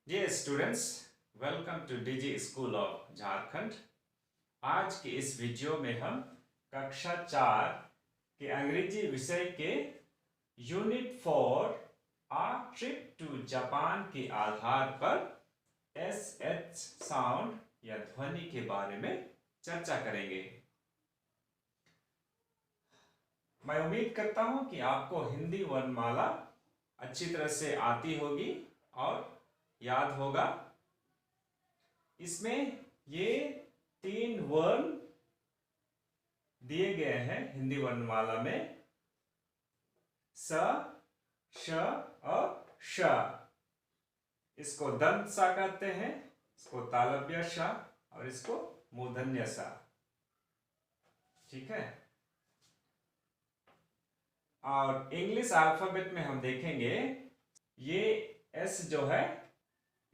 Dear students, welcome to DG school of Jharkhand. आज के इस वीडियो में हम कक्षा 4 के अंग्रेजी विषय के unit 4 a trip to Japan के आधार पर एस एच साउंड या ध्वनि के बारे में चर्चा करेंगे। मैं उम्मीद करता हूं कि आपको हिंदी वर्णमाला अच्छी तरह से आती होगी और याद होगा। इसमें ये 3 वर्ण दिए गए हैं हिंदी वर्णमाला में, स, श और श। इसको दंत सा कहते हैं, इसको तालव्य श और इसको मूर्धन्य सा। ठीक है। और इंग्लिश अल्फाबेट में हम देखेंगे ये एस जो है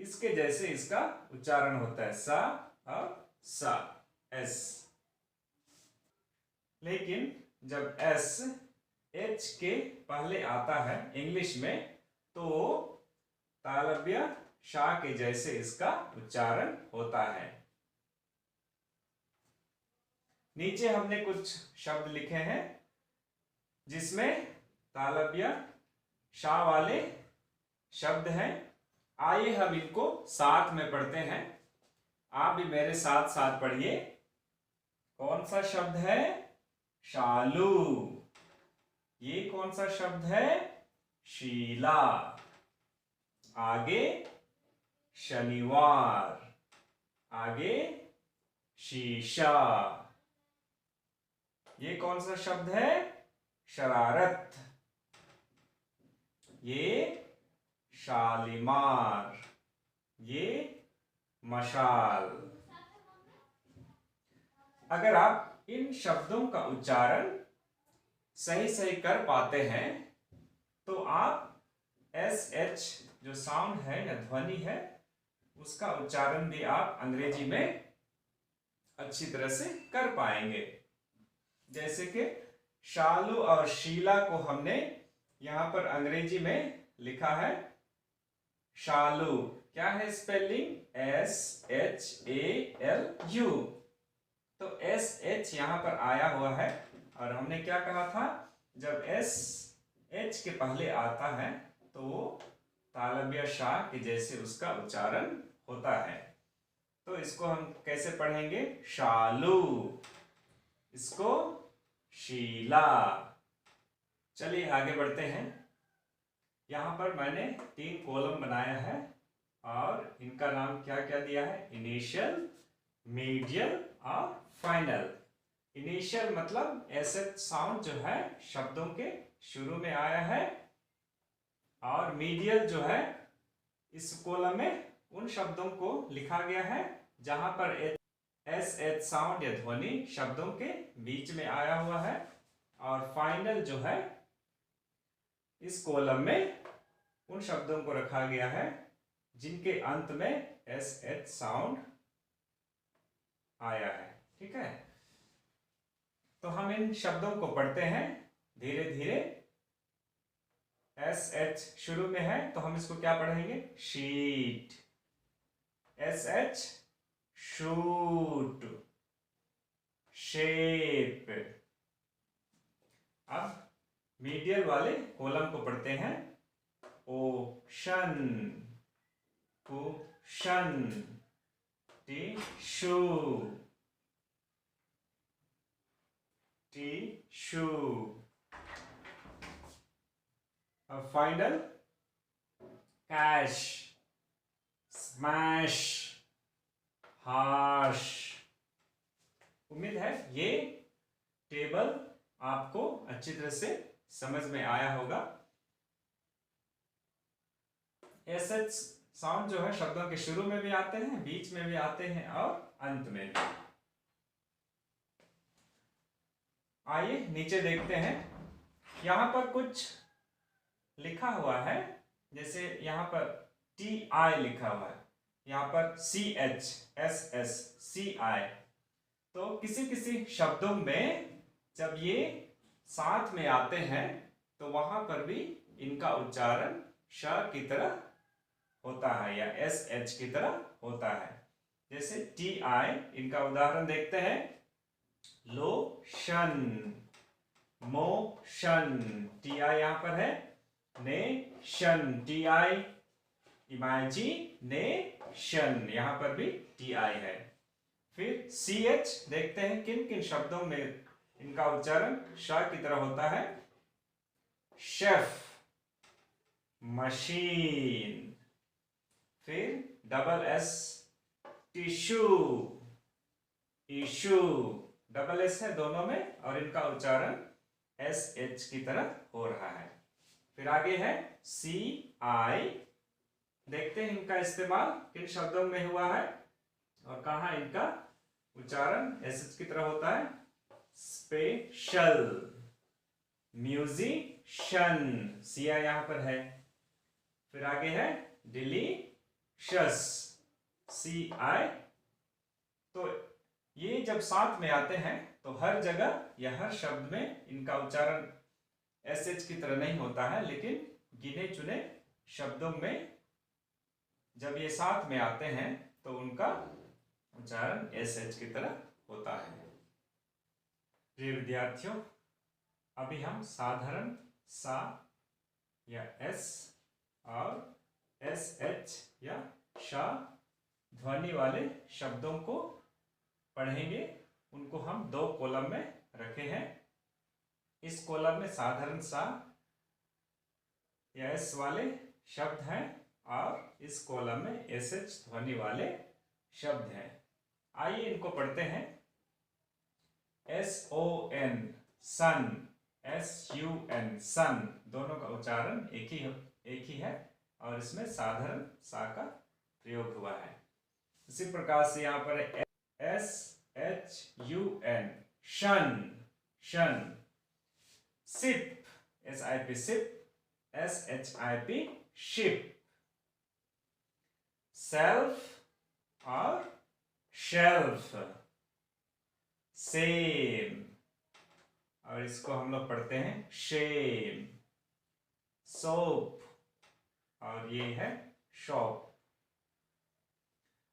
इसके जैसे इसका उच्चारण होता है, सा और सा, एस। लेकिन जब एस एच के पहले आता है इंग्लिश में तो तालव्य शा के जैसे इसका उच्चारण होता है। नीचे हमने कुछ शब्द लिखे हैं जिसमें तालव्य शा वाले शब्द हैं। आइए हम इनको साथ में पढ़ते हैं। आप भी मेरे साथ साथ पढ़िए। कौन सा शब्द है? शालू। ये कौन सा शब्द है? शीला। आगे शनिवार। आगे शीशा। ये कौन सा शब्द है? शरारत। ये शालीमार। ये मशाल। अगर आप इन शब्दों का उच्चारण सही सही कर पाते हैं तो आप एस एच जो साउंड है या ध्वनि है उसका उच्चारण भी आप अंग्रेजी में अच्छी तरह से कर पाएंगे। जैसे कि शालू और शीला को हमने यहां पर अंग्रेजी में लिखा है शालू। क्या है स्पेलिंग? SHALU। तो SH यहां पर आया हुआ है और हमने क्या कहा था, जब SH के पहले आता है तो तालव्य शा के जैसे उसका उच्चारण होता है। तो इसको हम कैसे पढ़ेंगे? शालू। इसको शीला। चलिए आगे बढ़ते हैं। यहां पर मैंने 3 कॉलम बनाया है और इनका नाम क्या क्या दिया है? इनिशियल, मीडियल और फाइनल। इनिशियल मतलब एसएच साउंड जो है शब्दों के शुरू में आया है, और मीडियल जो है इस कॉलम में उन शब्दों को लिखा गया है जहां पर एस एच साउंड या ध्वनि शब्दों के बीच में आया हुआ है, और फाइनल जो है इस कॉलम में उन शब्दों को रखा गया है जिनके अंत में एस एच साउंड आया है। ठीक है। तो हम इन शब्दों को पढ़ते हैं धीरे धीरे। एस एच शुरू में है तो हम इसको क्या पढ़ेंगे? Sheet. S H shoot. Shape. अब मीडियल वाले कॉलम को पढ़ते हैं। ओशन। कुशन। टिशू। टिशू। अब फाइनल कैश, स्मैश, हाश। उम्मीद है ये टेबल आपको अच्छी तरह से समझ में आया होगा। एसएच साउंड जो है शब्दों के शुरू में भी आते हैं, बीच में भी आते हैं और अंत में भी। आइए नीचे देखते हैं। यहां पर कुछ लिखा हुआ है, जैसे यहां पर TI लिखा हुआ है, यहां पर CH, SS, CI। तो किसी किसी शब्दों में जब ये साथ में आते हैं तो वहां पर भी इनका उच्चारण श की तरह होता है या एस एच की तरह होता है। जैसे टी आई, इनका उदाहरण देखते हैं। लोशन, मोशन, टी आई यहां पर है। नेशन, टी आई, इमेजिनेशन, यहां पर भी टी आई है। फिर सी एच देखते हैं किन किन शब्दों में इनका उच्चारण श की तरह होता है। Chef, machine. फिर double S, tissue, issue, double S है दोनों में और इनका उच्चारण एस एच की तरह हो रहा है। फिर आगे है सी आई, देखते हैं इनका इस्तेमाल किन शब्दों में हुआ है और कहा इनका उच्चारण एस एच की तरह होता है। स्पेशल, म्यूजिशियन, सी आई यहां पर है। फिर आगे है डिलीशियस, सी आई। तो ये जब साथ में आते हैं तो हर जगह या हर शब्द में इनका उच्चारण एस एच की तरह नहीं होता है, लेकिन गिने चुने शब्दों में जब ये साथ में आते हैं तो उनका उच्चारण एस एच की तरह होता है। प्रिय विद्यार्थियों, अभी हम साधारण सा या एस और एस एच या शा ध्वनि वाले शब्दों को पढ़ेंगे। उनको हम दो कॉलम में रखे हैं। इस कॉलम में साधारण सा या एस वाले शब्द हैं और इस कॉलम में एस एच ध्वनि वाले शब्द हैं। आइए इनको पढ़ते हैं। एस ओ एन, सन, एस यू एन, सन, दोनों का उच्चारण एक ही है और इसमें साधारण सा का प्रयोग हुआ है। इसी प्रकार से यहाँ पर S H U N, shun, shun. Sip, S I P, sip, S H I P, ship. Self और शेल्फ, सेम, और इसको हम लोग पढ़ते हैं शेम। सोप और ये है शॉप।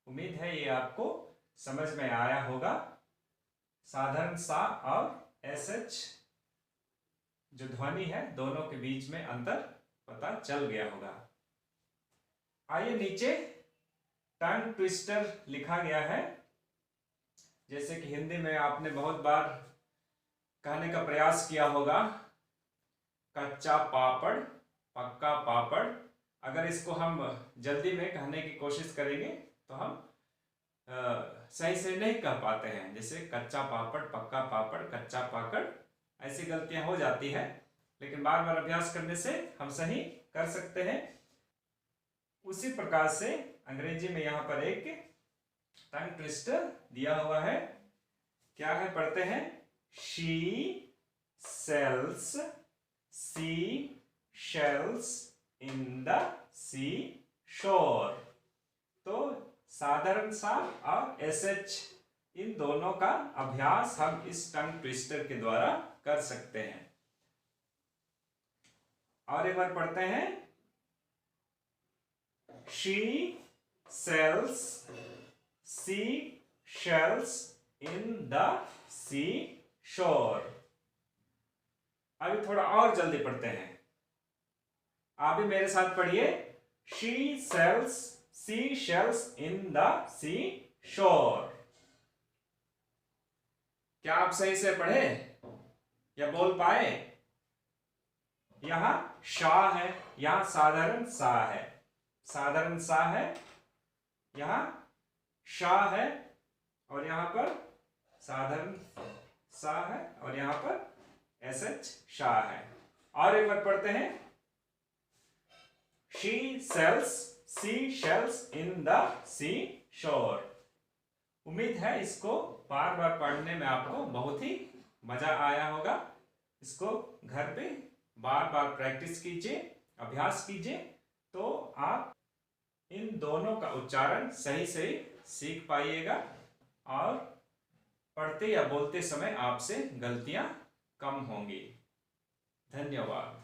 उम्मीद है ये आपको समझ में आया होगा। साधारण सा और एस एच जो ध्वनि है दोनों के बीच में अंतर पता चल गया होगा। आइए नीचे टंग ट्विस्टर लिखा गया है। जैसे कि हिंदी में आपने बहुत बार कहने का प्रयास किया होगा, कच्चा पापड़, पक्का पापड़। अगर इसको हम जल्दी में कहने की कोशिश करेंगे तो हम सही से नहीं कह पाते हैं। जैसे कच्चा पापड़, पक्का पापड़, कच्चा पाकड़, ऐसी गलतियां हो जाती है, लेकिन बार बार अभ्यास करने से हम सही कर सकते हैं। उसी प्रकार से अंग्रेजी में यहाँ पर एक टंग ट्विस्टर दिया हुआ है। क्या है, पढ़ते हैं। She sells sea shells in the sea shore. तो साधारण सा और एस एच इन दोनों का अभ्यास हम इस टंग ट्विस्टर के द्वारा कर सकते हैं। और एक बार पढ़ते हैं। She sells sea shells in the sea shore. अभी थोड़ा और जल्दी पढ़ते हैं। आप भी मेरे साथ पढ़िए। She sells sea shells in the sea shore. क्या आप सही से पढ़े या बोल पाए? यहां शाह है, यहां साधारण सा है, साधारण सा है, यहां शाह है और यहां पर साधारण सा है और यहां पर एस एच शाह है। और एक बार पढ़ते हैं। She sells sea shells in the sea shore. उम्मीद है इसको बार बार पढ़ने में आपको बहुत ही मजा आया होगा। इसको घर पे बार बार प्रैक्टिस कीजिए, अभ्यास कीजिए, तो आप इन दोनों का उच्चारण सही से सीख पाइएगा और पढ़ते या बोलते समय आपसे गलतियां कम होंगी। धन्यवाद।